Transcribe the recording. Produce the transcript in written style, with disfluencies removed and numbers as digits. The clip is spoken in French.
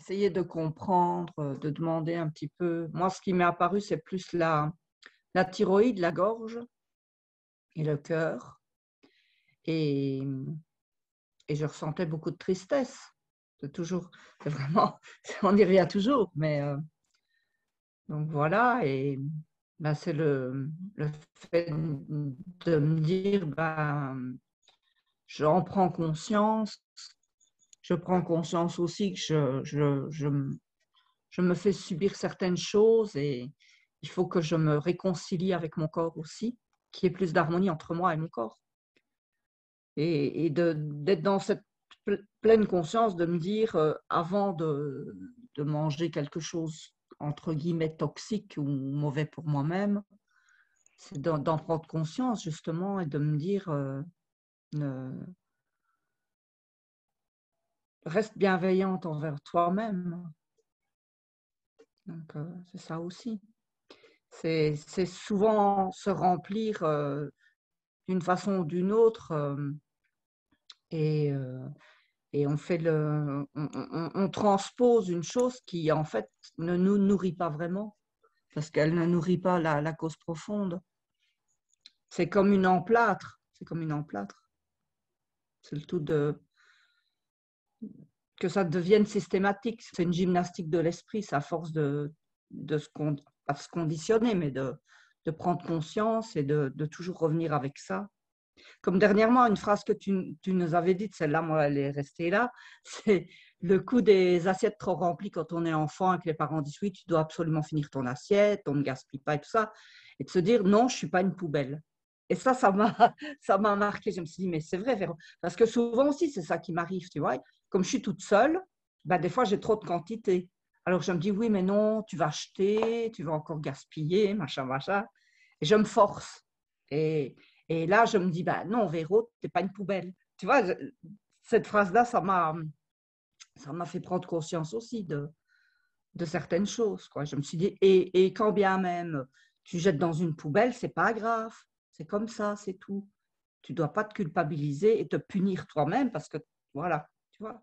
essayer de comprendre, de demander un petit peu. Moi, ce qui m'est apparu, c'est plus la thyroïde, la gorge et le cœur. Et, et je ressentais beaucoup de tristesse. C'est toujours, c'est vraiment, on y revient toujours. Mais donc voilà. Et ben, c'est le fait de me dire, ben, j'en prends conscience. Je prends conscience aussi que je me fais subir certaines choses et il faut que je me réconcilie avec mon corps aussi, qu'il y ait plus d'harmonie entre moi et mon corps. Et d'être dans cette pleine conscience de me dire, avant de manger quelque chose, entre guillemets, toxique ou mauvais pour moi-même, c'est d'en prendre conscience justement et de me dire, reste bienveillante envers toi-même. Donc, c'est ça aussi. C'est souvent se remplir d'une façon ou d'une autre et, euh, et on fait on transpose une chose qui en fait ne nous nourrit pas vraiment parce qu'elle ne nourrit pas la cause profonde. C'est comme une emplâtre. C'est comme une emplâtre. C'est le tout que ça devienne systématique. C'est une gymnastique de l'esprit, c'est à force de pas se conditionner, mais de prendre conscience et de toujours revenir avec ça. Comme dernièrement, une phrase que tu nous avais dite, celle-là, moi, elle est restée là, c'est le coup des assiettes trop remplies quand on est enfant et que les parents disent oui, tu dois absolument finir ton assiette, on ne gaspille pas et tout ça, et de se dire non, je ne suis pas une poubelle. Et ça m'a marqué. Je me suis dit, mais c'est vrai, Véro. Parce que souvent aussi, c'est ça qui m'arrive, tu vois. Comme je suis toute seule, ben, des fois, j'ai trop de quantité. Alors, je me dis, oui, mais non, tu vas acheter, tu vas encore gaspiller, machin, machin. Et je me force. Et là, je me dis, bah, non, Véro, tu n'es pas une poubelle. Tu vois, cette phrase-là, ça m'a fait prendre conscience aussi de certaines choses, quoi. Je me suis dit, et quand bien même tu jettes dans une poubelle, c'est pas grave. C'est comme ça, c'est tout. Tu dois pas te culpabiliser et te punir toi-même parce que, voilà, tu vois.